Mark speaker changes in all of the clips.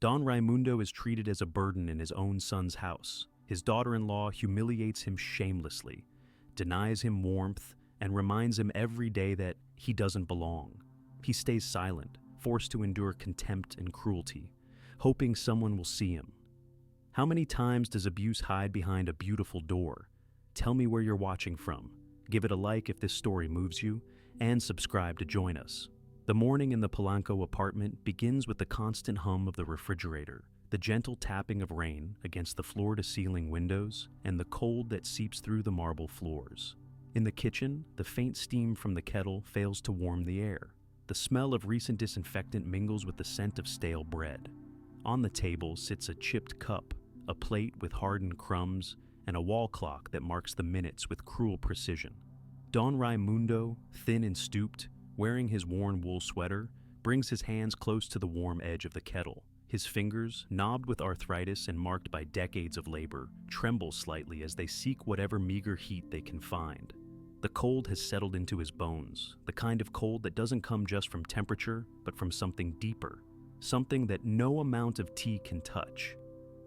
Speaker 1: Don Raimundo is treated as a burden in his own son's house. His daughter-in-law humiliates him shamelessly, denies him warmth, and reminds him every day that he doesn't belong. He stays silent, forced to endure contempt and cruelty, hoping someone will see him. How many times does abuse hide behind a beautiful door? Tell me where you're watching from. Give it a like if this story moves you, and subscribe to join us. The morning in the Polanco apartment begins with the constant hum of the refrigerator, the gentle tapping of rain against the floor-to-ceiling windows, and the cold that seeps through the marble floors. In the kitchen, the faint steam from the kettle fails to warm the air. The smell of recent disinfectant mingles with the scent of stale bread. On the table sits a chipped cup, a plate with hardened crumbs, and a wall clock that marks the minutes with cruel precision. Don Raimundo, thin and stooped, wearing his worn wool sweater, brings his hands close to the warm edge of the kettle. His fingers, knobbed with arthritis and marked by decades of labor, tremble slightly as they seek whatever meager heat they can find. The cold has settled into his bones, the kind of cold that doesn't come just from temperature, but from something deeper, something that no amount of tea can touch.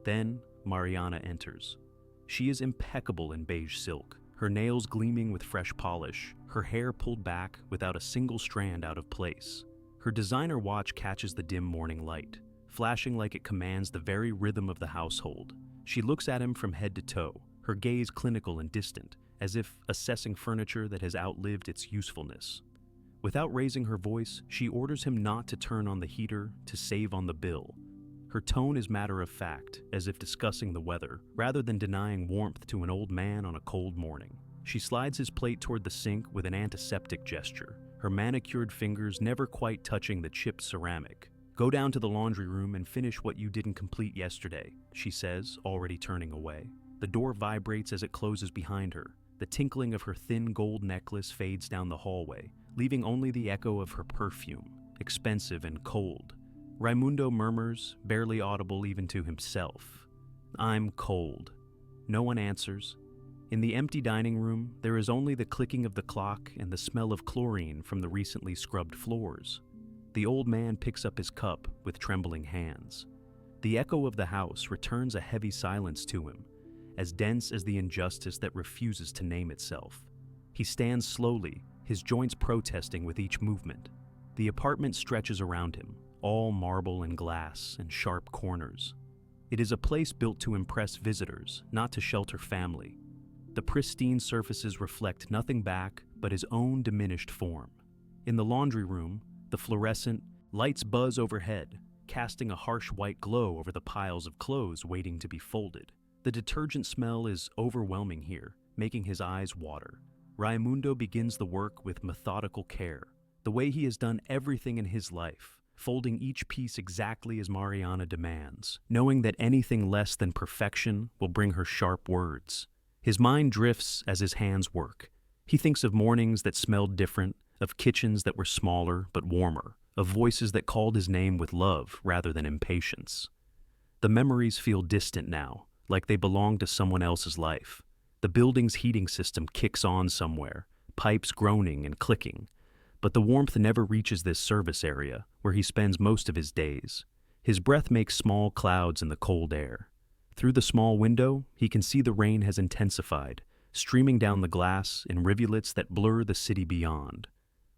Speaker 1: Then, Mariana enters. She is impeccable in beige silk, her nails gleaming with fresh polish, her hair pulled back without a single strand out of place. Her designer watch catches the dim morning light, flashing like it commands the very rhythm of the household. She looks at him from head to toe, her gaze clinical and distant, as if assessing furniture that has outlived its usefulness. Without raising her voice, she orders him not to turn on the heater to save on the bill. Her tone is matter-of-fact, as if discussing the weather, rather than denying warmth to an old man on a cold morning. She slides his plate toward the sink with an antiseptic gesture, her manicured fingers never quite touching the chipped ceramic. "Go down to the laundry room and finish what you didn't complete yesterday," she says, already turning away. The door vibrates as it closes behind her. The tinkling of her thin gold necklace fades down the hallway, leaving only the echo of her perfume, expensive and cold. Raimundo murmurs, barely audible even to himself, "I'm cold." No one answers. In the empty dining room, there is only the clicking of the clock and the smell of chlorine from the recently scrubbed floors. The old man picks up his cup with trembling hands. The echo of the house returns a heavy silence to him, as dense as the injustice that refuses to name itself. He stands slowly, his joints protesting with each movement. The apartment stretches around him, all marble and glass and sharp corners. It is a place built to impress visitors, not to shelter family. The pristine surfaces reflect nothing back but his own diminished form. In the laundry room, the fluorescent lights buzz overhead, casting a harsh white glow over the piles of clothes waiting to be folded. The detergent smell is overwhelming here, making his eyes water. Raimundo begins the work with methodical care, the way he has done everything in his life, folding each piece exactly as Mariana demands, knowing that anything less than perfection will bring her sharp words. His mind drifts as his hands work. He thinks of mornings that smelled different, of kitchens that were smaller but warmer, of voices that called his name with love rather than impatience. The memories feel distant now, like they belong to someone else's life. The building's heating system kicks on somewhere, pipes groaning and clicking, but the warmth never reaches this service area, where he spends most of his days. His breath makes small clouds in the cold air. Through the small window, he can see the rain has intensified, streaming down the glass in rivulets that blur the city beyond.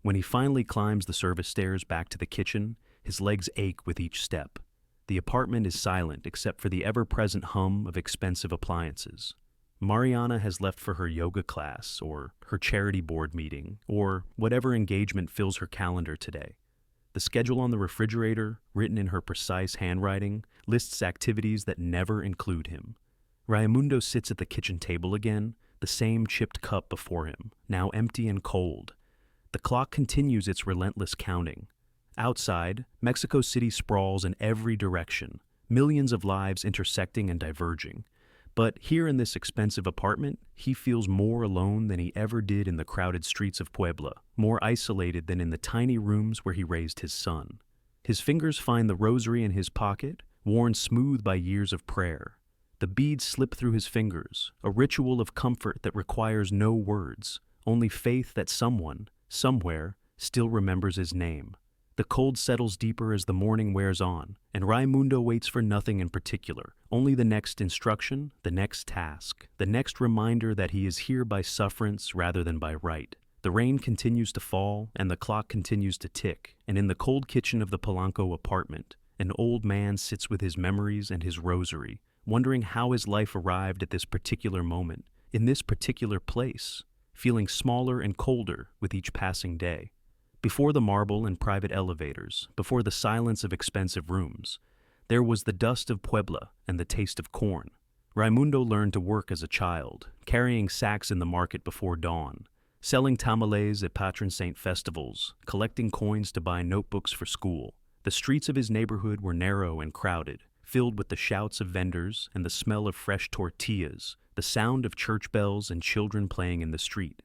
Speaker 1: When he finally climbs the service stairs back to the kitchen, his legs ache with each step. The apartment is silent except for the ever-present hum of expensive appliances. Mariana has left for her yoga class, or her charity board meeting, or whatever engagement fills her calendar today. The schedule on the refrigerator, written in her precise handwriting, lists activities that never include him. Raimundo sits at the kitchen table again, the same chipped cup before him, now empty and cold. The clock continues its relentless counting. Outside, Mexico City sprawls in every direction, millions of lives intersecting and diverging. But here in this expensive apartment, he feels more alone than he ever did in the crowded streets of Puebla, more isolated than in the tiny rooms where he raised his son. His fingers find the rosary in his pocket, worn smooth by years of prayer. The beads slip through his fingers, a ritual of comfort that requires no words, only faith that someone, somewhere, still remembers his name. The cold settles deeper as the morning wears on, and Raimundo waits for nothing in particular, only the next instruction, the next task, the next reminder that he is here by sufferance rather than by right. The rain continues to fall, and the clock continues to tick, and in the cold kitchen of the Polanco apartment, an old man sits with his memories and his rosary, wondering how his life arrived at this particular moment, in this particular place, feeling smaller and colder with each passing day. Before the marble and private elevators, before the silence of expensive rooms, there was the dust of Puebla and the taste of corn. Raimundo learned to work as a child, carrying sacks in the market before dawn, selling tamales at patron saint festivals, collecting coins to buy notebooks for school. The streets of his neighborhood were narrow and crowded, filled with the shouts of vendors and the smell of fresh tortillas, the sound of church bells and children playing in the street.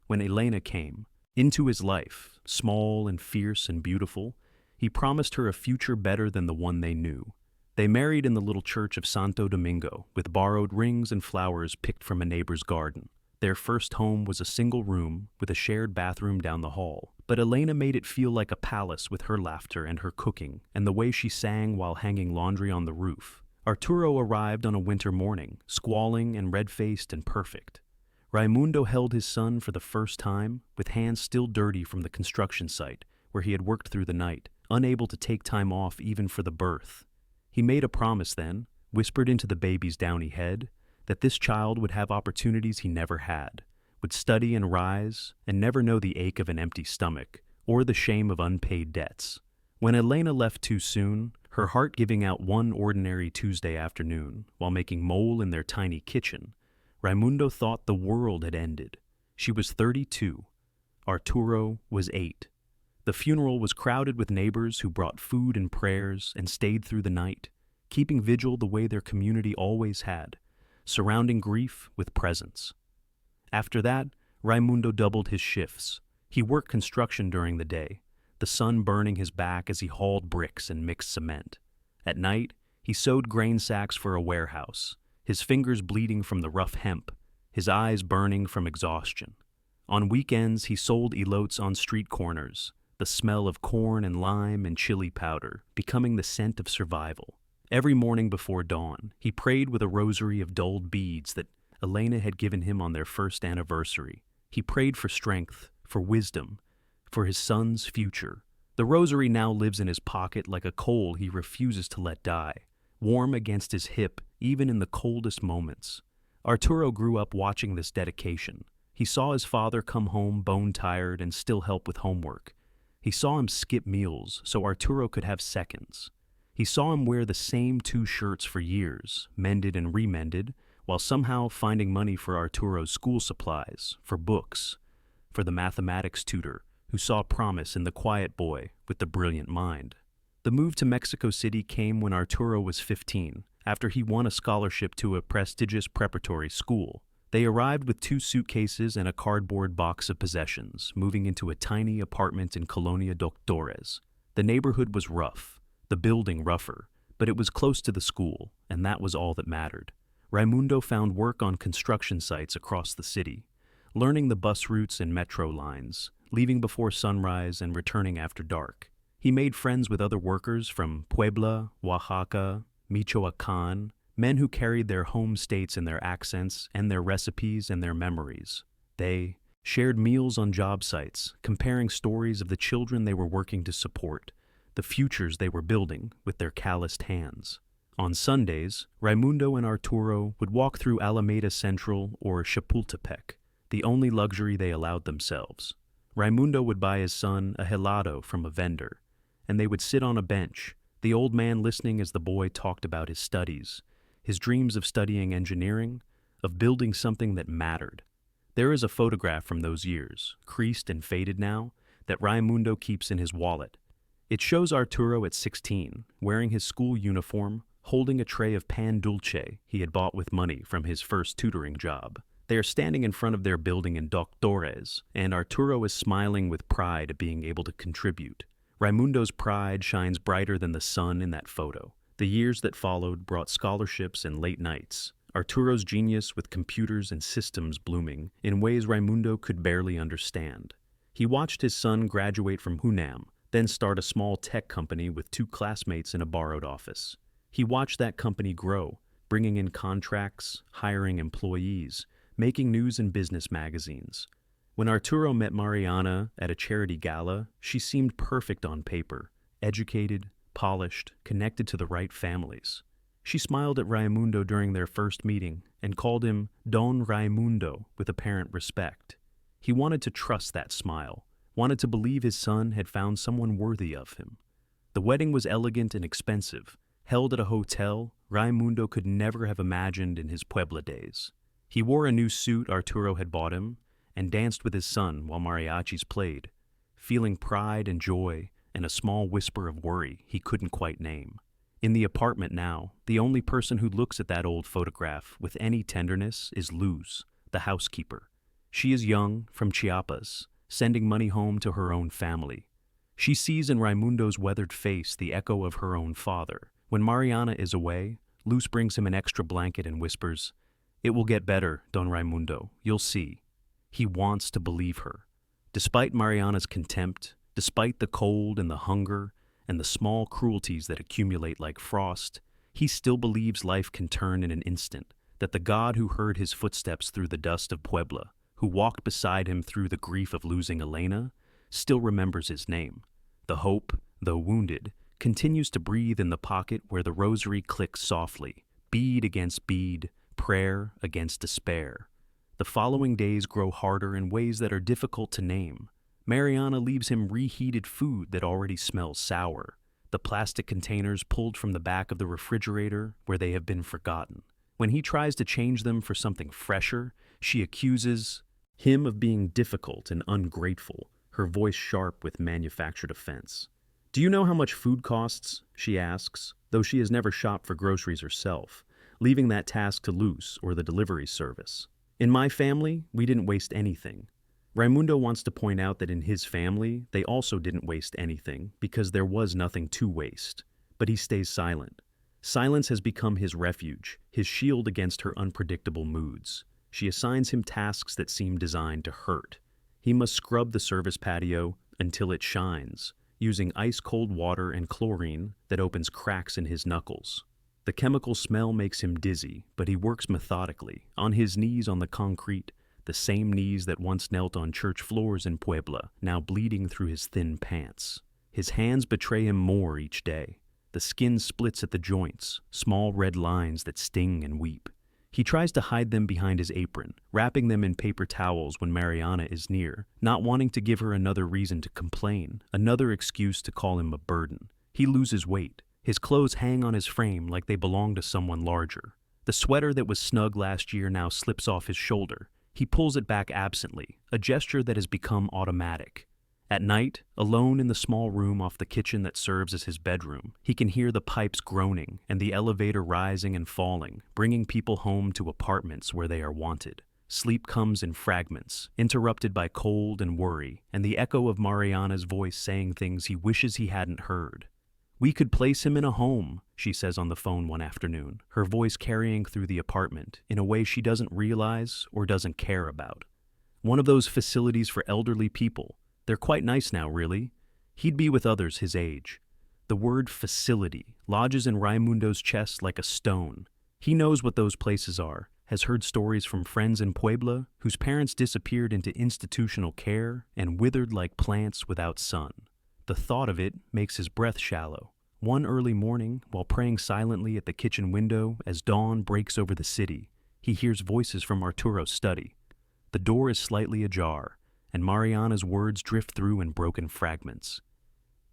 Speaker 1: When Elena came into his life, small and fierce and beautiful, he promised her a future better than the one they knew. They married in the little church of Santo Domingo, with borrowed rings and flowers picked from a neighbor's garden. Their first home was a single room with a shared bathroom down the hall, but Elena made it feel like a palace with her laughter and her cooking and the way she sang while hanging laundry on the roof. Arturo arrived on a winter morning, squalling and red-faced and perfect. Raimundo held his son for the first time, with hands still dirty from the construction site, where he had worked through the night, unable to take time off even for the birth. He made a promise then, whispered into the baby's downy head, that this child would have opportunities he never had, would study and rise, and never know the ache of an empty stomach, or the shame of unpaid debts. When Elena left too soon, her heart giving out one ordinary Tuesday afternoon, while making mole in their tiny kitchen, Raimundo thought the world had ended. She was 32. Arturo was 8. The funeral was crowded with neighbors who brought food and prayers and stayed through the night, keeping vigil the way their community always had, surrounding grief with presence. After that, Raimundo doubled his shifts. He worked construction during the day, the sun burning his back as he hauled bricks and mixed cement. At night, he sewed grain sacks for a warehouse, his fingers bleeding from the rough hemp, his eyes burning from exhaustion. On weekends, he sold elotes on street corners, the smell of corn and lime and chili powder becoming the scent of survival. Every morning before dawn, he prayed with a rosary of dulled beads that Elena had given him on their first anniversary. He prayed for strength, for wisdom, for his son's future. The rosary now lives in his pocket like a coal he refuses to let die, warm against his hip even in the coldest moments. Arturo grew up watching this dedication. He saw his father come home bone-tired and still help with homework. He saw him skip meals so Arturo could have seconds. He saw him wear the same 2 shirts for years, mended and remended, while somehow finding money for Arturo's school supplies, for books, for the mathematics tutor who saw promise in the quiet boy with the brilliant mind. The move to Mexico City came when Arturo was 15, after he won a scholarship to a prestigious preparatory school. They arrived with 2 suitcases and a cardboard box of possessions, moving into a tiny apartment in Colonia Doctores. The neighborhood was rough, the building rougher, but it was close to the school, and that was all that mattered. Raimundo found work on construction sites across the city, learning the bus routes and metro lines, leaving before sunrise and returning after dark. He made friends with other workers from Puebla, Oaxaca, Michoacán, men who carried their home states in their accents and their recipes and their memories. They shared meals on job sites, comparing stories of the children they were working to support, the futures they were building with their calloused hands. On Sundays, Raimundo and Arturo would walk through Alameda Central or Chapultepec, the only luxury they allowed themselves. Raimundo would buy his son a helado from a vendor, and they would sit on a bench, the old man listening as the boy talked about his studies, his dreams of studying engineering, of building something that mattered. There is a photograph from those years, creased and faded now, that Raimundo keeps in his wallet. It shows Arturo at 16, wearing his school uniform, holding a tray of pan dulce he had bought with money from his first tutoring job. They are standing in front of their building in Doctores, and Arturo is smiling with pride at being able to contribute. Raimundo's pride shines brighter than the sun in that photo. The years that followed brought scholarships and late nights, Arturo's genius with computers and systems blooming in ways Raimundo could barely understand. He watched his son graduate from UNAM, then start a small tech company with two classmates in a borrowed office. He watched that company grow, bringing in contracts, hiring employees, making news in business magazines. When Arturo met Mariana at a charity gala, she seemed perfect on paper, educated, polished, connected to the right families. She smiled at Raimundo during their first meeting and called him Don Raimundo with apparent respect. He wanted to trust that smile, wanted to believe his son had found someone worthy of him. The wedding was elegant and expensive, held at a hotel Raimundo could never have imagined in his Puebla days. He wore a new suit Arturo had bought him and danced with his son while mariachis played, feeling pride and joy and a small whisper of worry he couldn't quite name. In the apartment now, the only person who looks at that old photograph with any tenderness is Luz, the housekeeper. She is young, from Chiapas, sending money home to her own family. She sees in Raimundo's weathered face the echo of her own father. When Mariana is away, Luz brings him an extra blanket and whispers, "It will get better, Don Raimundo. You'll see." He wants to believe her. Despite Mariana's contempt, despite the cold and the hunger, and the small cruelties that accumulate like frost, he still believes life can turn in an instant, that the God who heard his footsteps through the dust of Puebla, who walked beside him through the grief of losing Elena, still remembers his name. The hope, though wounded, continues to breathe in the pocket where the rosary clicks softly, bead against bead, prayer against despair. The following days grow harder in ways that are difficult to name. Mariana leaves him reheated food that already smells sour, the plastic containers pulled from the back of the refrigerator where they have been forgotten. When he tries to change them for something fresher, she accuses him of being difficult and ungrateful, her voice sharp with manufactured offense. "Do you know how much food costs?" she asks, though she has never shopped for groceries herself, leaving that task to Luz or the delivery service. "In my family, we didn't waste anything." Raimundo wants to point out that in his family, they also didn't waste anything because there was nothing to waste. But he stays silent. Silence has become his refuge, his shield against her unpredictable moods. She assigns him tasks that seem designed to hurt. He must scrub the service patio until it shines, using ice-cold water and chlorine that opens cracks in his knuckles. The chemical smell makes him dizzy, but he works methodically, on his knees on the concrete, the same knees that once knelt on church floors in Puebla, now bleeding through his thin pants. His hands betray him more each day. The skin splits at the joints, small red lines that sting and weep. He tries to hide them behind his apron, wrapping them in paper towels when Mariana is near, not wanting to give her another reason to complain, another excuse to call him a burden. He loses weight. His clothes hang on his frame like they belong to someone larger. The sweater that was snug last year now slips off his shoulder. He pulls it back absently, a gesture that has become automatic. At night, alone in the small room off the kitchen that serves as his bedroom, he can hear the pipes groaning and the elevator rising and falling, bringing people home to apartments where they are wanted. Sleep comes in fragments, interrupted by cold and worry, and the echo of Mariana's voice saying things he wishes he hadn't heard. "We could place him in a home," she says on the phone one afternoon, her voice carrying through the apartment in a way she doesn't realize or doesn't care about. "One of those facilities for elderly people. They're quite nice now, really. He'd be with others his age." The word facility lodges in Raimundo's chest like a stone. He knows what those places are, has heard stories from friends in Puebla whose parents disappeared into institutional care and withered like plants without sun. The thought of it makes his breath shallow. One early morning, while praying silently at the kitchen window as dawn breaks over the city, he hears voices from Arturo's study. The door is slightly ajar, and Mariana's words drift through in broken fragments.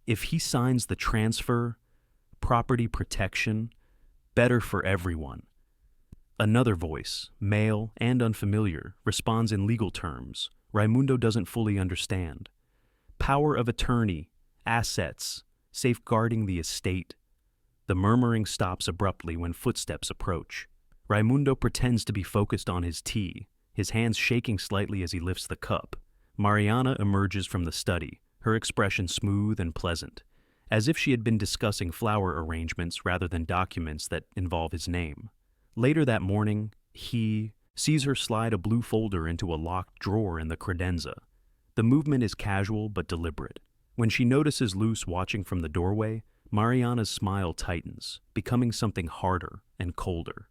Speaker 1: "If he signs the transfer, property protection, better for everyone." Another voice, male and unfamiliar, responds in legal terms Raimundo doesn't fully understand. Power of attorney, assets, safeguarding the estate. The murmuring stops abruptly when footsteps approach. Raimundo pretends to be focused on his tea, his hands shaking slightly as he lifts the cup. Mariana emerges from the study, her expression smooth and pleasant, as if she had been discussing flower arrangements rather than documents that involve his name. Later that morning, he sees her slide a blue folder into a locked drawer in the credenza. The movement is casual but deliberate. When she notices Luz watching from the doorway, Mariana's smile tightens, becoming something harder and colder.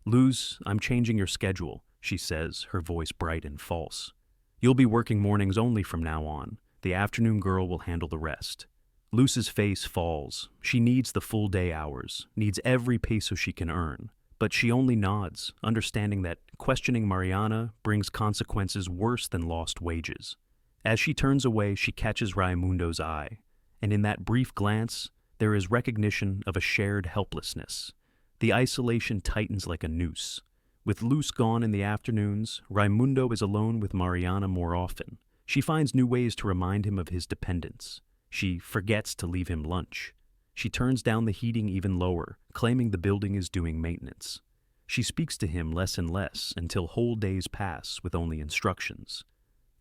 Speaker 1: "Luz, I'm changing your schedule," she says, her voice bright and false. "You'll be working mornings only from now on. The afternoon girl will handle the rest." Luz's face falls. She needs the full day hours, needs every peso she can earn. But she only nods, understanding that questioning Mariana brings consequences worse than lost wages. As she turns away, she catches Raimundo's eye, and in that brief glance, there is recognition of a shared helplessness. The isolation tightens like a noose. With Luz gone in the afternoons, Raimundo is alone with Mariana more often. She finds new ways to remind him of his dependence. She forgets to leave him lunch. She turns down the heating even lower, claiming the building is doing maintenance. She speaks to him less and less until whole days pass with only instructions.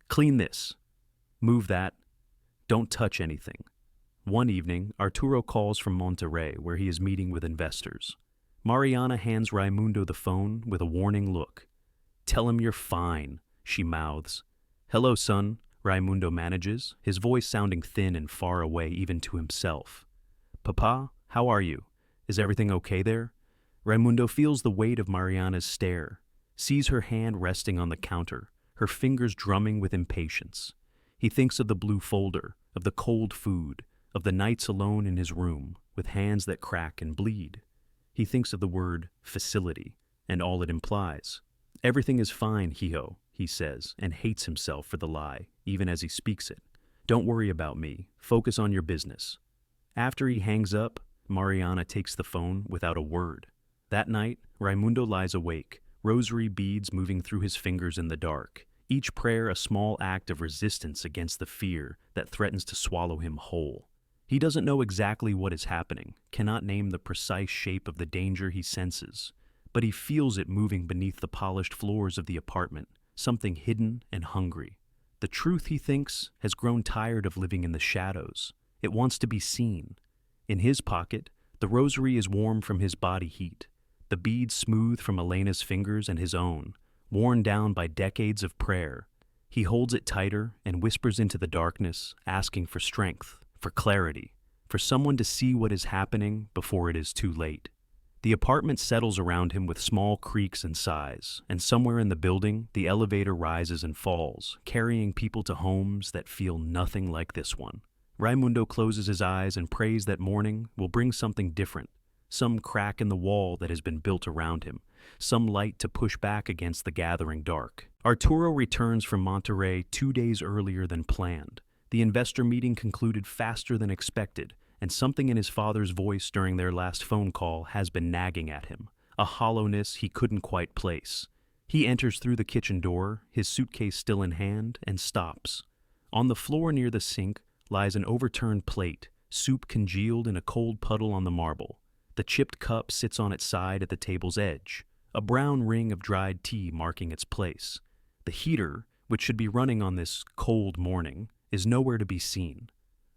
Speaker 1: "Clean this. Move that. Don't touch anything." One evening, Arturo calls from Monterrey, where he is meeting with investors. Mariana hands Raimundo the phone with a warning look. "Tell him you're fine," she mouths. "Hello, son," Raimundo manages, his voice sounding thin and far away even to himself. "Papa, how are you? Is everything okay there?" Raimundo feels the weight of Mariana's stare, sees her hand resting on the counter, her fingers drumming with impatience. He thinks of the blue folder, of the cold food, of the nights alone in his room, with hands that crack and bleed. He thinks of the word facility, and all it implies. "Everything is fine, Hijo," he says, and hates himself for the lie, even as he speaks it. "Don't worry about me. Focus on your business." After he hangs up, Mariana takes the phone without a word. That night, Raimundo lies awake, rosary beads moving through his fingers in the dark, each prayer a small act of resistance against the fear that threatens to swallow him whole. He doesn't know exactly what is happening, cannot name the precise shape of the danger he senses, but he feels it moving beneath the polished floors of the apartment, something hidden and hungry. The truth, he thinks, has grown tired of living in the shadows. It wants to be seen. In his pocket, the rosary is warm from his body heat, the beads smooth from Elena's fingers and his own, worn down by decades of prayer. He holds it tighter and whispers into the darkness, asking for strength, for clarity, for someone to see what is happening before it is too late. The apartment settles around him with small creaks and sighs, and somewhere in the building, the elevator rises and falls, carrying people to homes that feel nothing like this one. Raimundo closes his eyes and prays that morning will bring something different, some crack in the wall that has been built around him, some light to push back against the gathering dark. Arturo returns from Monterrey 2 days earlier than planned. The investor meeting concluded faster than expected, and something in his father's voice during their last phone call has been nagging at him, a hollowness he couldn't quite place. He enters through the kitchen door, his suitcase still in hand, and stops. On the floor near the sink lies an overturned plate, soup congealed in a cold puddle on the marble. The chipped cup sits on its side at the table's edge, a brown ring of dried tea marking its place. The heater, which should be running on this cold morning, is nowhere to be seen.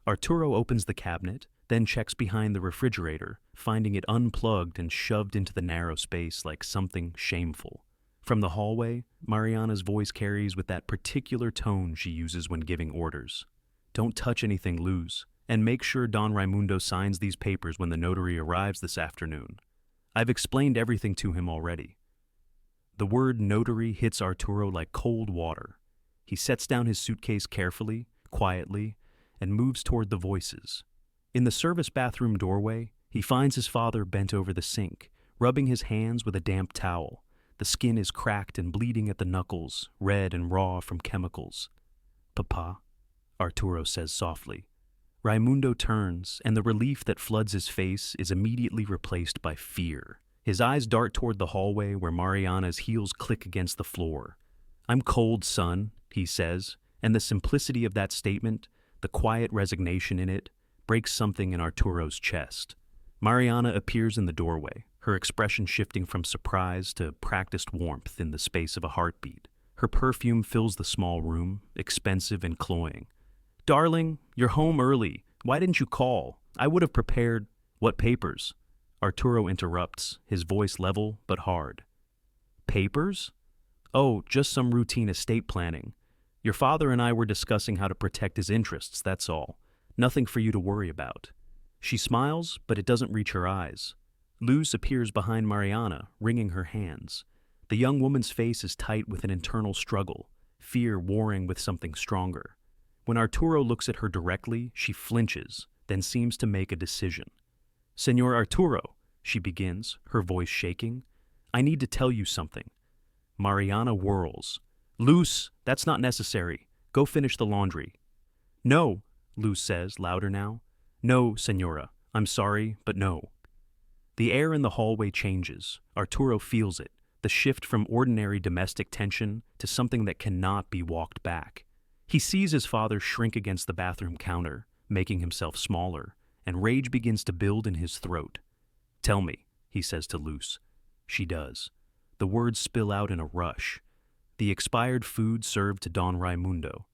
Speaker 1: Arturo opens the cabinet, then checks behind the refrigerator, finding it unplugged and shoved into the narrow space like something shameful. From the hallway, Mariana's voice carries with that particular tone she uses when giving orders. "Don't touch anything, Luz, and make sure Don Raimundo signs these papers when the notary arrives this afternoon. I've explained everything to him already." The word notary hits Arturo like cold water. He sets down his suitcase carefully, quietly, and moves toward the voices. In the service bathroom doorway, he finds his father bent over the sink, rubbing his hands with a damp towel. The skin is cracked and bleeding at the knuckles, red and raw from chemicals. "Papa," Arturo says softly. Raimundo turns, and the relief that floods his face is immediately replaced by fear. His eyes dart toward the hallway where Mariana's heels click against the floor. "I'm cold, son," he says, and the simplicity of that statement, the quiet resignation in it, breaks something in Arturo's chest. Mariana appears in the doorway, her expression shifting from surprise to practiced warmth in the space of a heartbeat. Her perfume fills the small room, expensive and cloying. "Darling, you're home early. Why didn't you call? I would have prepared—" "What papers?" Arturo interrupts, his voice level but hard. "Papers? Oh, just some routine estate planning. Your father and I were discussing how to protect his interests, that's all. Nothing for you to worry about. She smiles, but it doesn't reach her eyes. Luz appears behind Mariana, wringing her hands. The young woman's face is tight with an internal struggle, fear warring with something stronger. When Arturo looks at her directly, she flinches, then seems to make a decision. "Senor Arturo," she begins, her voice shaking, "I need to tell you something." Mariana whirls. "Luz, that's not necessary. Go finish the laundry." "No," Luz says, louder now. "No, senora. I'm sorry, but no." The air in the hallway changes. Arturo feels it, the shift from ordinary domestic tension to something that cannot be walked back. He sees his father shrink against the bathroom counter, making himself smaller, and rage begins to build in his throat. "Tell me," he says to Luz. She does. The words spill out in a rush. The expired food served to Don Raimundo.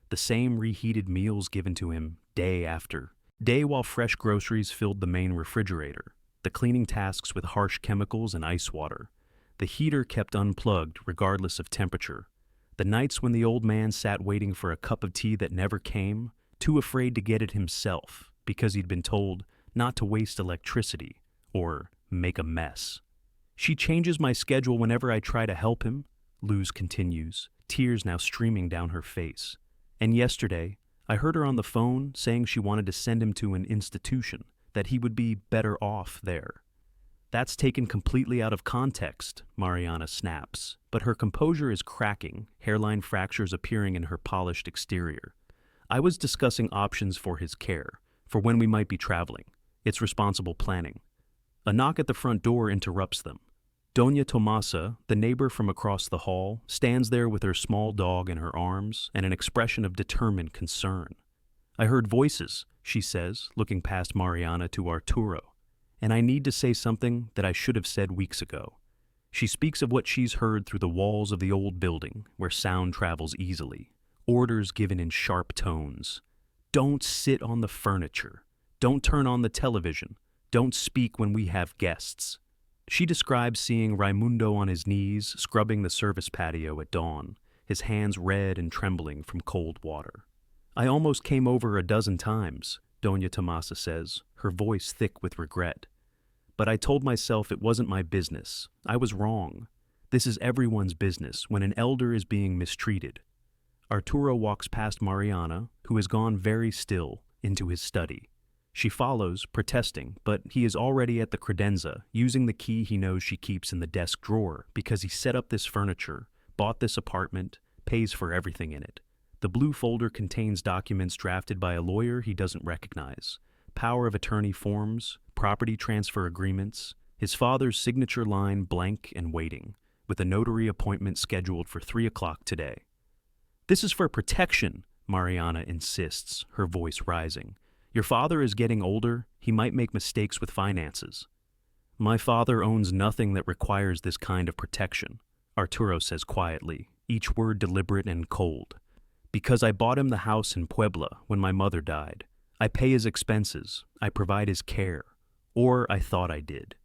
Speaker 1: The same reheated meals given to him day after day while fresh groceries filled the main refrigerator. The cleaning tasks with harsh chemicals and ice water. The heater kept unplugged regardless of temperature. The nights when the old man sat waiting for a cup of tea that never came, too afraid to get it himself because he'd been told not to waste electricity or make a mess. "She changes my schedule whenever I try to help him," Luz continues, tears now streaming down her face. "And yesterday, I heard her on the phone saying she wanted to send him to an institution, that he would be better off there." "That's taken completely out of context," Mariana snaps, but her composure is cracking, hairline fractures appearing in her polished exterior. "I was discussing options for his care, for when we might be traveling. It's responsible planning." A knock at the front door interrupts them. Doña Tomasa, the neighbor from across the hall, stands there with her small dog in her arms and an expression of determined concern. "I heard voices," she says, looking past Mariana to Arturo, "and I need to say something that I should have said weeks ago." She speaks of what she's heard through the walls of the old building, where sound travels easily. Orders given in sharp tones. "Don't sit on the furniture. Don't turn on the television. Don't speak when we have guests." She describes seeing Raimundo on his knees, scrubbing the service patio at dawn, his hands red and trembling from cold water. "I almost came over a dozen times," Doña Tomasa says, her voice thick with regret. "But I told myself it wasn't my business. I was wrong. This is everyone's business when an elder is being mistreated." Arturo walks past Mariana, who has gone very still, into his study. She follows, protesting, but he is already at the credenza, using the key he knows she keeps in the desk drawer because he set up this furniture, bought this apartment, pays for everything in it. The blue folder contains documents drafted by a lawyer he doesn't recognize, power of attorney forms, property transfer agreements, his father's signature line blank and waiting, with a notary appointment scheduled for 3 o'clock today. "This is for protection," Mariana insists, her voice rising. "Your father is getting older. He might make mistakes with finances." "My father owns nothing that requires this kind of protection," Arturo says quietly, each word deliberate and cold. "Because I bought him the house in Puebla when my mother died. I pay his expenses. I provide his care. Or I thought I did."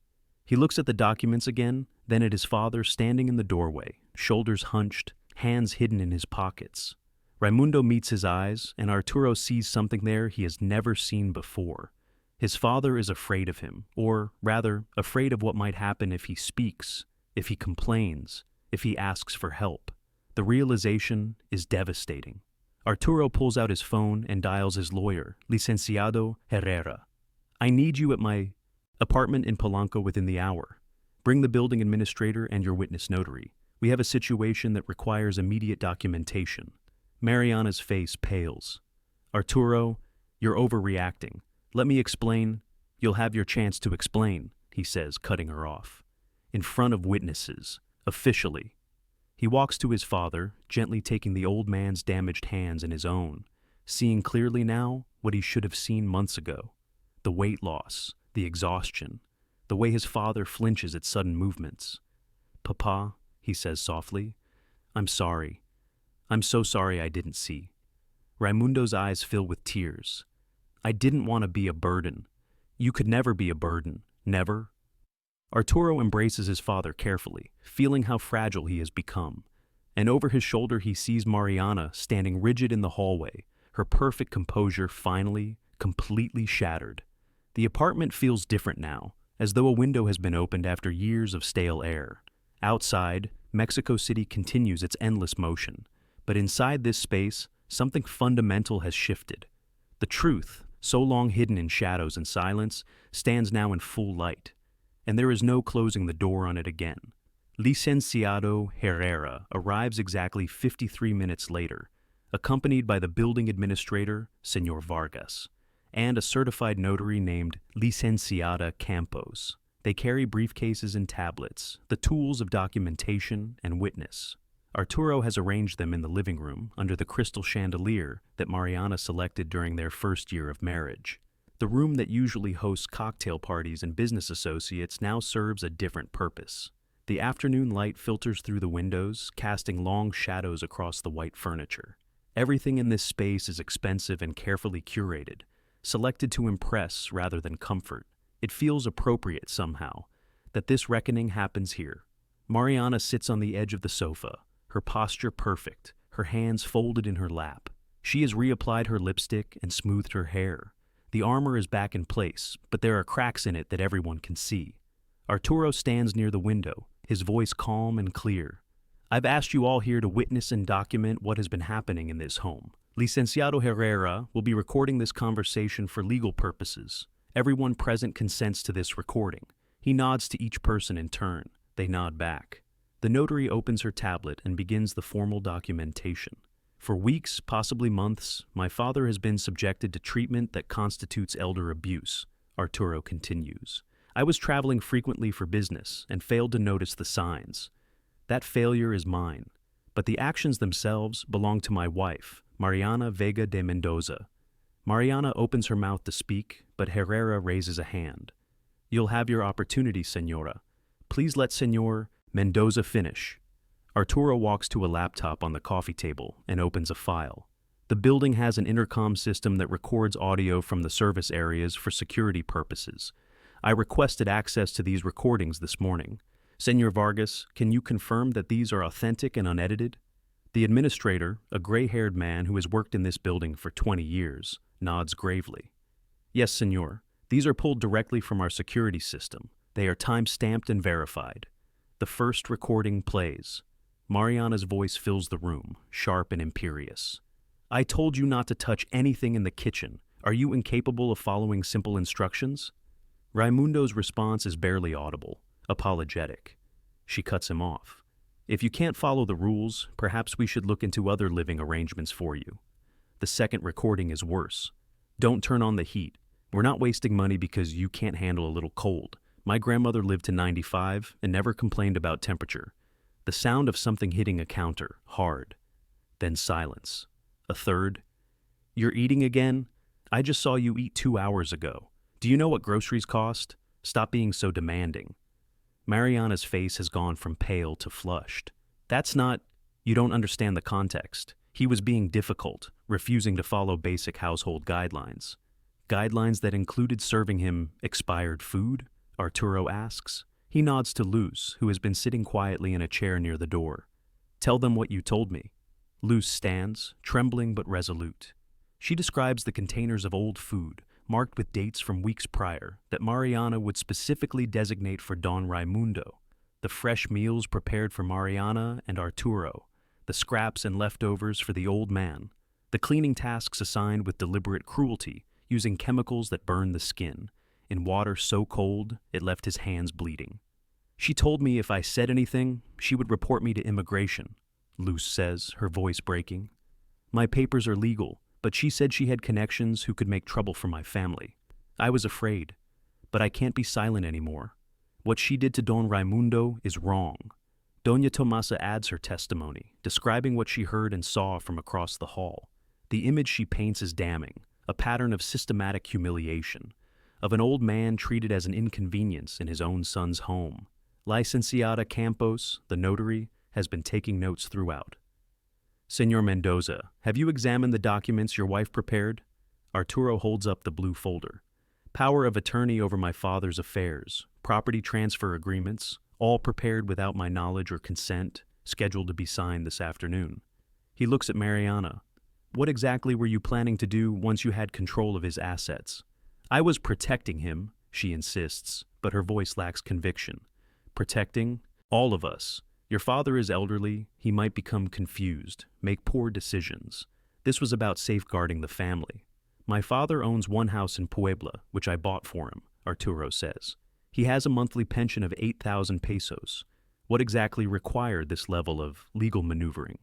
Speaker 1: He looks at the documents again, then at his father standing in the doorway, shoulders hunched, hands hidden in his pockets. Raimundo meets his eyes, and Arturo sees something there he has never seen before. His father is afraid of him, or, rather, afraid of what might happen if he speaks, if he complains, if he asks for help. The realization is devastating. Arturo pulls out his phone and dials his lawyer, Licenciado Herrera. "I need you at my apartment in Polanco within the hour. Bring the building administrator and your witness notary. We have a situation that requires immediate documentation." Mariana's face pales. "Arturo, you're overreacting. Let me explain." "You'll have your chance to explain," he says, cutting her off. "In front of witnesses. Officially." He walks to his father, gently taking the old man's damaged hands in his own, seeing clearly now what he should have seen months ago. The weight loss, the exhaustion, the way his father flinches at sudden movements. "Papa," he says softly, "I'm sorry. I'm so sorry I didn't see." Raimundo's eyes fill with tears. "I didn't want to be a burden. You could never be a burden. Never." Arturo embraces his father carefully, feeling how fragile he has become. And over his shoulder he sees Mariana standing rigid in the hallway, her perfect composure finally, completely shattered. The apartment feels different now, as though a window has been opened after years of stale air. Outside, Mexico City continues its endless motion, but inside this space, something fundamental has shifted. The truth, so long hidden in shadows and silence, stands now in full light, and there is no closing the door on it again. Licenciado Herrera arrives exactly 53 minutes later, accompanied by the building administrator, Señor Vargas, and a certified notary named Licenciada Campos. They carry briefcases and tablets, the tools of documentation and witness. Arturo has arranged them in the living room under the crystal chandelier that Mariana selected during their first year of marriage. The room that usually hosts cocktail parties and business associates now serves a different purpose. The afternoon light filters through the windows, casting long shadows across the white furniture. Everything in this space is expensive and carefully curated, selected to impress rather than comfort. It feels appropriate somehow that this reckoning happens here. Mariana sits on the edge of the sofa, her posture perfect, her hands folded in her lap. She has reapplied her lipstick and smoothed her hair. The armor is back in place, but there are cracks in it that everyone can see. Arturo stands near the window, his voice calm and clear. I've asked you all here to witness and document what has been happening in this home. Licenciado Herrera will be recording this conversation for legal purposes. Everyone present consents to this recording. He nods to each person in turn. They nod back. The notary opens her tablet and begins the formal documentation. For weeks, possibly months, my father has been subjected to treatment that constitutes elder abuse, Arturo continues. I was traveling frequently for business and failed to notice the signs. That failure is mine, but the actions themselves belong to my wife, Mariana Vega de Mendoza. Mariana opens her mouth to speak, but Herrera raises a hand. You'll have your opportunity, Señora. Please let Señor Mendoza finish. Arturo walks to a laptop on the coffee table and opens a file. The building has an intercom system that records audio from the service areas for security purposes. I requested access to these recordings this morning. Señor Vargas, can you confirm that these are authentic and unedited? The administrator, a gray-haired man who has worked in this building for 20 years, nods gravely. Yes, Señor. These are pulled directly from our security system. They are time-stamped and verified. The first recording plays. Mariana's voice fills the room, sharp and imperious. I told you not to touch anything in the kitchen. Are you incapable of following simple instructions? Raimundo's response is barely audible, apologetic. She cuts him off. If you can't follow the rules, perhaps we should look into other living arrangements for you. The second recording is worse. Don't turn on the heat. We're not wasting money because you can't handle a little cold. My grandmother lived to 95 and never complained about temperature. The sound of something hitting a counter, hard. Then silence. A third. You're eating again? I just saw you eat 2 hours ago. Do you know what groceries cost? Stop being so demanding. Mariana's face has gone from pale to flushed. That's not... You don't understand the context. He was being difficult, refusing to follow basic household guidelines. Guidelines that included serving him expired food? Arturo asks. He nods to Luz, who has been sitting quietly in a chair near the door. Tell them what you told me. Luz stands, trembling but resolute. She describes the containers of old food, marked with dates from weeks prior, that Mariana would specifically designate for Don Raimundo, the fresh meals prepared for Mariana and Arturo, the scraps and leftovers for the old man, the cleaning tasks assigned with deliberate cruelty, using chemicals that burned the skin, in water so cold it left his hands bleeding. She told me if I said anything, she would report me to immigration, Luz says, her voice breaking. My papers are legal, but she said she had connections who could make trouble for my family. I was afraid, but I can't be silent anymore. What she did to Don Raimundo is wrong. Doña Tomasa adds her testimony, describing what she heard and saw from across the hall. The image she paints is damning, a pattern of systematic humiliation, of an old man treated as an inconvenience in his own son's home. Licenciada Campos, the notary, has been taking notes throughout. Señor Mendoza, have you examined the documents your wife prepared? Arturo holds up the blue folder. Power of attorney over my father's affairs, property transfer agreements, all prepared without my knowledge or consent, scheduled to be signed this afternoon. He looks at Mariana. What exactly were you planning to do once you had control of his assets? I was protecting him, she insists, but her voice lacks conviction. Protecting? All of us. Your father is elderly, he might become confused, make poor decisions. This was about safeguarding the family. My father owns one house in Puebla, which I bought for him, Arturo says. He has a monthly pension of 8,000 pesos. What exactly required this level of legal maneuvering?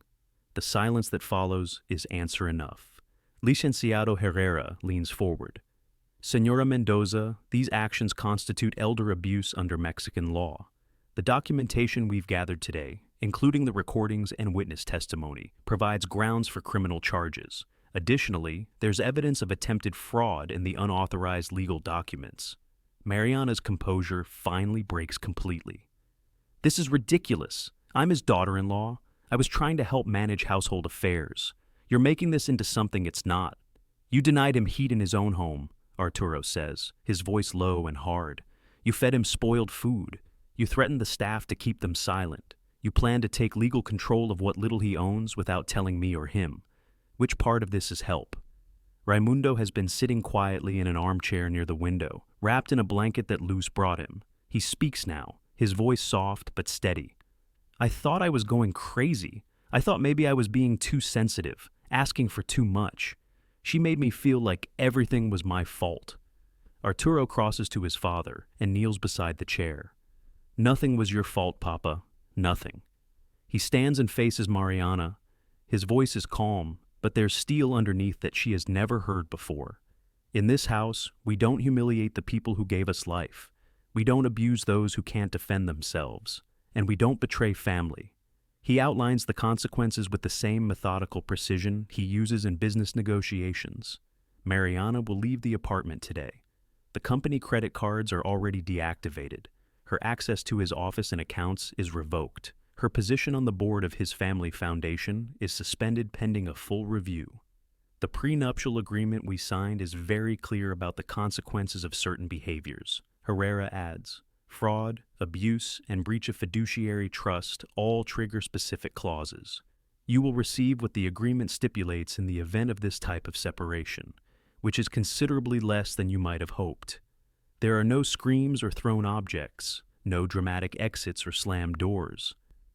Speaker 1: The silence that follows is answer enough. Licenciado Herrera leans forward. Señora Mendoza, these actions constitute elder abuse under Mexican law. The documentation we've gathered today, including the recordings and witness testimony, provides grounds for criminal charges. Additionally, there's evidence of attempted fraud in the unauthorized legal documents. Mariana's composure finally breaks completely. This is ridiculous. I'm his daughter-in-law. I was trying to help manage household affairs. You're making this into something it's not. You denied him heat in his own home, Arturo says, his voice low and hard. You fed him spoiled food. You threatened the staff to keep them silent. You plan to take legal control of what little he owns without telling me or him. Which part of this is help? Raimundo has been sitting quietly in an armchair near the window, wrapped in a blanket that Luz brought him. He speaks now, his voice soft but steady. I thought I was going crazy. I thought maybe I was being too sensitive, asking for too much. She made me feel like everything was my fault. Arturo crosses to his father and kneels beside the chair. Nothing was your fault, Papa. Nothing. He stands and faces Mariana. His voice is calm, but there's steel underneath that she has never heard before. In this house, we don't humiliate the people who gave us life. We don't abuse those who can't defend themselves. And we don't betray family. He outlines the consequences with the same methodical precision he uses in business negotiations. Mariana will leave the apartment today. The company credit cards are already deactivated. Her access to his office and accounts is revoked. Her position on the board of his family foundation is suspended pending a full review. The prenuptial agreement we signed is very clear about the consequences of certain behaviors. Herrera adds, fraud, abuse, and breach of fiduciary trust all trigger specific clauses. You will receive what the agreement stipulates in the event of this type of separation, which is considerably less than you might have hoped. There are no screams or thrown objects, no dramatic exits or slammed doors.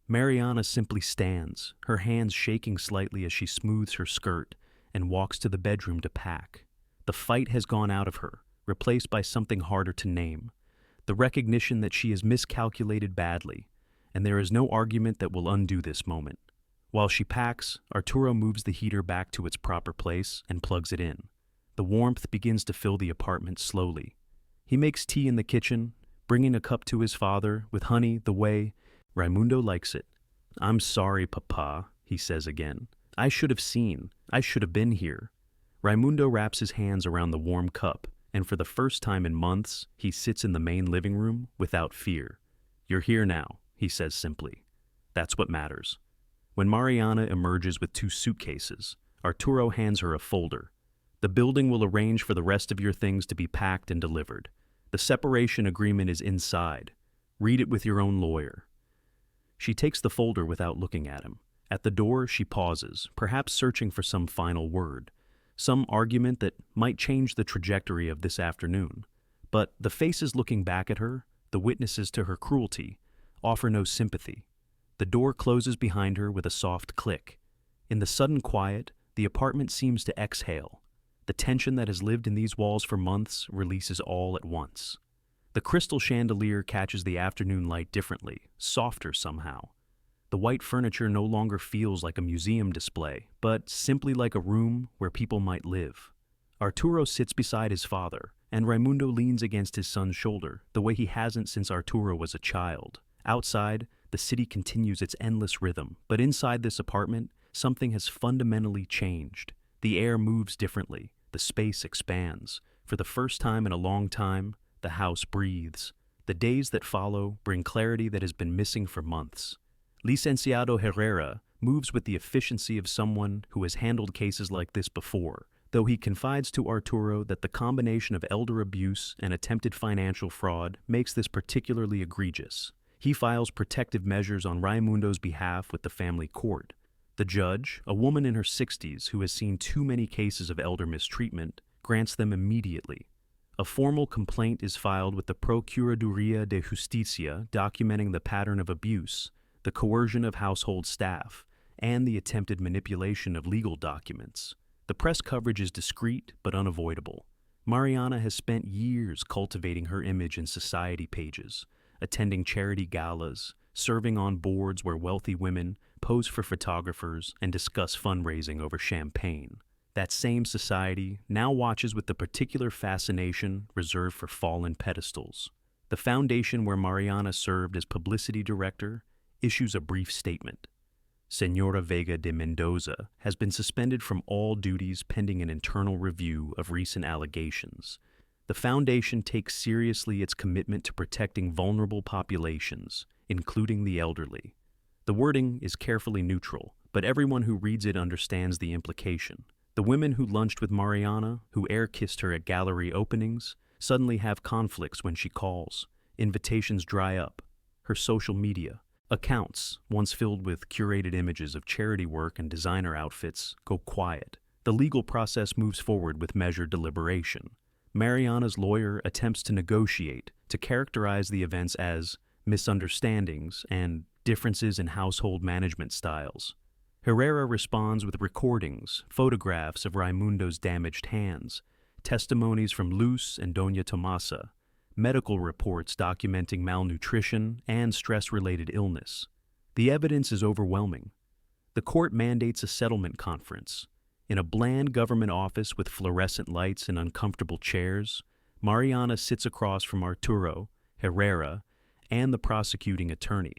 Speaker 1: Mariana simply stands, her hands shaking slightly as she smooths her skirt and walks to the bedroom to pack. The fight has gone out of her, replaced by something harder to name. The recognition that she has miscalculated badly, and there is no argument that will undo this moment. While she packs, Arturo moves the heater back to its proper place and plugs it in. The warmth begins to fill the apartment slowly. He makes tea in the kitchen, bringing a cup to his father, with honey the way Raimundo likes it. I'm sorry, Papa, he says again. I should have seen. I should have been here. Raimundo wraps his hands around the warm cup, and for the first time in months, he sits in the main living room without fear. You're here now, he says simply. That's what matters. When Mariana emerges with 2 suitcases, Arturo hands her a folder. The building will arrange for the rest of your things to be packed and delivered. The separation agreement is inside. Read it with your own lawyer. She takes the folder without looking at him. At the door, she pauses, perhaps searching for some final word, some argument that might change the trajectory of this afternoon. But the faces looking back at her, the witnesses to her cruelty, offer no sympathy. The door closes behind her with a soft click. In the sudden quiet, the apartment seems to exhale. The tension that has lived in these walls for months releases all at once. The crystal chandelier catches the afternoon light differently, softer somehow. The white furniture no longer feels like a museum display, but simply like a room where people might live. Arturo sits beside his father, and Raimundo leans against his son's shoulder, the way he hasn't since Arturo was a child. Outside, the city continues its endless rhythm, but inside this apartment, something has fundamentally changed. The air moves differently. The space expands. For the first time in a long time, the house breathes. The days that follow bring clarity that has been missing for months. Licenciado Herrera moves with the efficiency of someone who has handled cases like this before, though he confides to Arturo that the combination of elder abuse and attempted financial fraud makes this particularly egregious. He files protective measures on Raimundo's behalf with the family court. The judge, a woman in her 60s who has seen too many cases of elder mistreatment, grants them immediately. A formal complaint is filed with the Procuraduría de Justicia documenting the pattern of abuse, the coercion of household staff, and the attempted manipulation of legal documents. The press coverage is discreet but unavoidable. Mariana has spent years cultivating her image in society pages, attending charity galas, serving on boards where wealthy women pose for photographers and discuss fundraising over champagne. That same society now watches with the particular fascination reserved for fallen pedestals. The foundation where Mariana served as publicity director issues a brief statement. Señora Vega de Mendoza has been suspended from all duties pending an internal review of recent allegations. The foundation takes seriously its commitment to protecting vulnerable populations, including the elderly. The wording is carefully neutral, but everyone who reads it understands the implication. The women who lunched with Mariana, who air-kissed her at gallery openings, suddenly have conflicts when she calls. Invitations dry up. Her social media accounts, once filled with curated images of charity work and designer outfits, go quiet. The legal process moves forward with measured deliberation. Mariana's lawyer attempts to negotiate, to characterize the events as misunderstandings and differences in household management styles. Herrera responds with recordings, photographs of Raimundo's damaged hands, testimonies from Luz and Doña Tomasa, medical reports documenting malnutrition and stress-related illness. The evidence is overwhelming. The court mandates a settlement conference. In a bland government office with fluorescent lights and uncomfortable chairs, Mariana sits across from Arturo, Herrera, and the prosecuting attorney.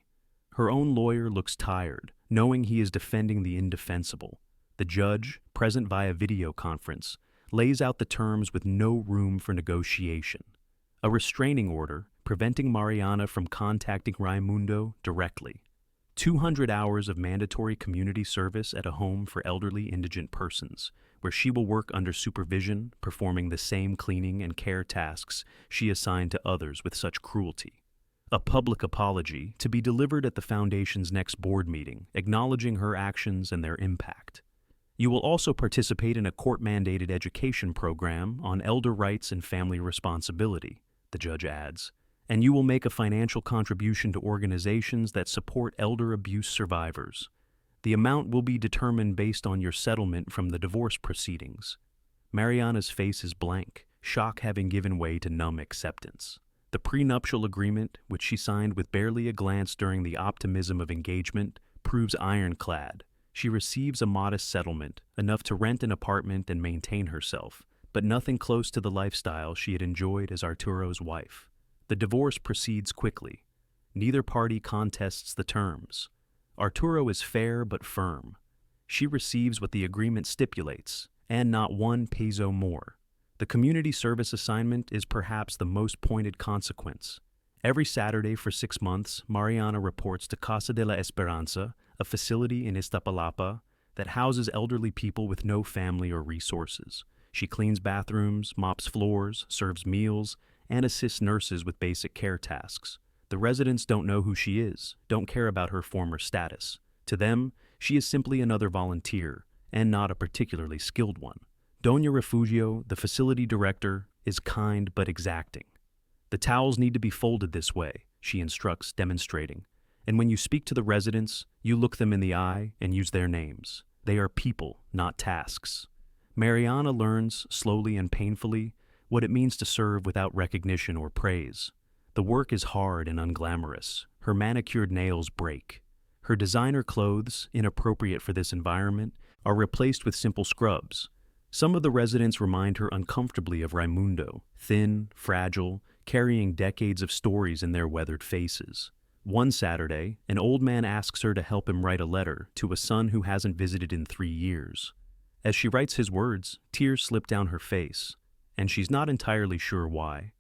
Speaker 1: Her own lawyer looks tired, knowing he is defending the indefensible. The judge, present via video conference, lays out the terms with no room for negotiation. A restraining order preventing Mariana from contacting Raimundo directly. 200 hours of mandatory community service at a home for elderly indigent persons, where she will work under supervision, performing the same cleaning and care tasks she assigned to others with such cruelty. A public apology to be delivered at the Foundation's next board meeting, acknowledging her actions and their impact. You will also participate in a court-mandated education program on elder rights and family responsibility, the judge adds, and you will make a financial contribution to organizations that support elder abuse survivors. The amount will be determined based on your settlement from the divorce proceedings. Mariana's face is blank, shock having given way to numb acceptance. The prenuptial agreement, which she signed with barely a glance during the optimism of engagement, proves ironclad. She receives a modest settlement, enough to rent an apartment and maintain herself, but nothing close to the lifestyle she had enjoyed as Arturo's wife. The divorce proceeds quickly. Neither party contests the terms. Arturo is fair but firm. She receives what the agreement stipulates, and not 1 peso more. The community service assignment is perhaps the most pointed consequence. Every Saturday for 6 months, Mariana reports to Casa de la Esperanza, a facility in Iztapalapa that houses elderly people with no family or resources. She cleans bathrooms, mops floors, serves meals, and assists nurses with basic care tasks. The residents don't know who she is, don't care about her former status. To them, she is simply another volunteer, and not a particularly skilled one. Doña Refugio, the facility director, is kind but exacting. The towels need to be folded this way, she instructs, demonstrating. And when you speak to the residents, you look them in the eye and use their names. They are people, not tasks. Mariana learns, slowly and painfully, what it means to serve without recognition or praise. The work is hard and unglamorous. Her manicured nails break. Her designer clothes, inappropriate for this environment, are replaced with simple scrubs. Some of the residents remind her uncomfortably of Raimundo, thin, fragile, carrying decades of stories in their weathered faces. One Saturday, an old man asks her to help him write a letter to a son who hasn't visited in 3 years. As she writes his words, tears slip down her face, and she's not entirely sure why.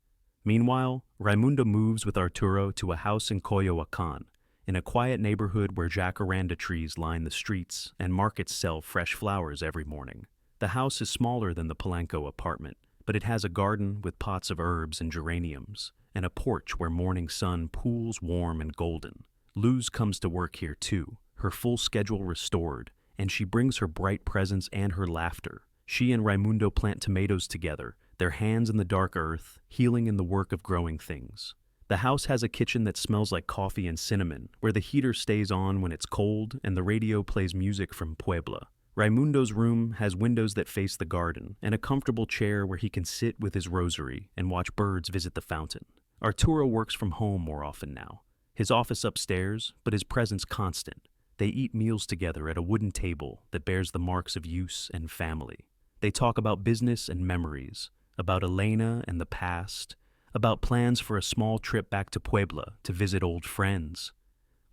Speaker 1: Meanwhile, Raimundo moves with Arturo to a house in Coyoacan, in a quiet neighborhood where jacaranda trees line the streets and markets sell fresh flowers every morning. The house is smaller than the Polanco apartment, but it has a garden with pots of herbs and geraniums, and a porch where morning sun pools warm and golden. Luz comes to work here too, her full schedule restored, and she brings her bright presence and her laughter. She and Raimundo plant tomatoes together, their hands in the dark earth, healing in the work of growing things. The house has a kitchen that smells like coffee and cinnamon, where the heater stays on when it's cold and the radio plays music from Puebla. Raimundo's room has windows that face the garden and a comfortable chair where he can sit with his rosary and watch birds visit the fountain. Arturo works from home more often now. His office upstairs, but his presence constant. They eat meals together at a wooden table that bears the marks of use and family. They talk about business and memories, about Elena and the past, about plans for a small trip back to Puebla to visit old friends.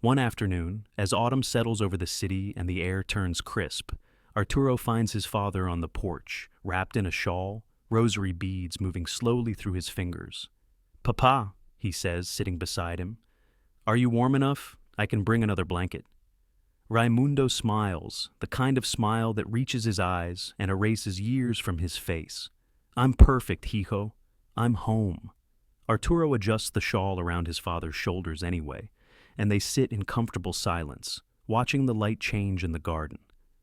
Speaker 1: One afternoon, as autumn settles over the city and the air turns crisp, Arturo finds his father on the porch, wrapped in a shawl, rosary beads moving slowly through his fingers. "Papa," he says, sitting beside him, "are you warm enough? I can bring another blanket." Raimundo smiles, the kind of smile that reaches his eyes and erases years from his face. "I'm perfect, hijo. I'm home." Arturo adjusts the shawl around his father's shoulders anyway, and they sit in comfortable silence, watching the light change in the garden.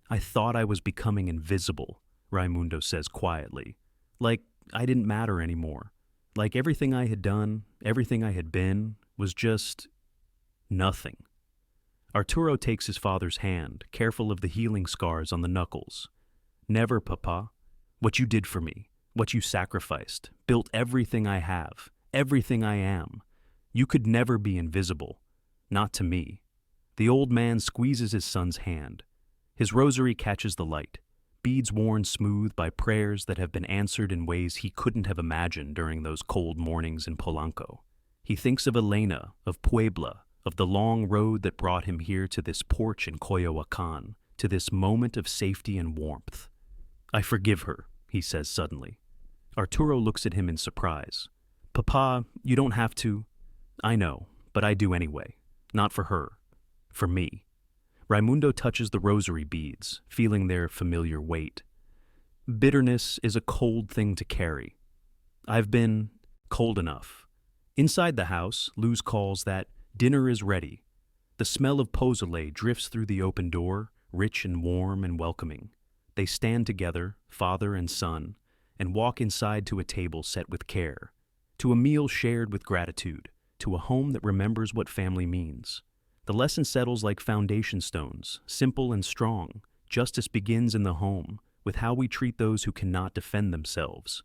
Speaker 1: "I thought I was becoming invisible," Raimundo says quietly. "Like I didn't matter anymore. Like everything I had done, everything I had been, was just nothing." Arturo takes his father's hand, careful of the healing scars on the knuckles. "Never, Papa. What you did for me, what you sacrificed, built everything I have, everything I am. You could never be invisible. Not to me." The old man squeezes his son's hand. His rosary catches the light, beads worn smooth by prayers that have been answered in ways he couldn't have imagined during those cold mornings in Polanco. He thinks of Elena, of Puebla, of the long road that brought him here to this porch in Coyoacan, to this moment of safety and warmth. "I forgive her," he says suddenly. Arturo looks at him in surprise. "Papa, you don't have to." "I know, but I do anyway. Not for her. For me." Raimundo touches the rosary beads, feeling their familiar weight. "Bitterness is a cold thing to carry. I've been cold enough." Inside the house, Luz calls that dinner is ready. The smell of pozole drifts through the open door, rich and warm and welcoming. They stand together, father and son, and walk inside to a table set with care, to a meal shared with gratitude, to a home that remembers what family means. The lesson settles like foundation stones, simple and strong. Justice begins in the home, with how we treat those who cannot defend themselves.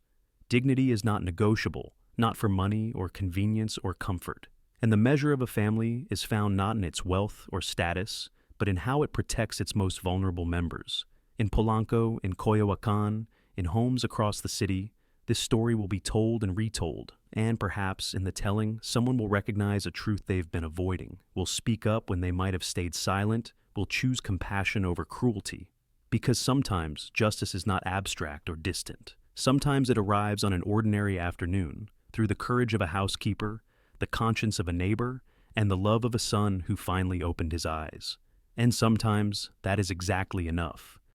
Speaker 1: Dignity is not negotiable, not for money or convenience or comfort. And the measure of a family is found not in its wealth or status, but in how it protects its most vulnerable members. In Polanco, in Coyoacan, in homes across the city, this story will be told and retold, and perhaps, in the telling, someone will recognize a truth they've been avoiding, will speak up when they might have stayed silent, will choose compassion over cruelty. Because sometimes justice is not abstract or distant. Sometimes it arrives on an ordinary afternoon, through the courage of a housekeeper, the conscience of a neighbor, and the love of a son who finally opened his eyes. And sometimes that is exactly enough.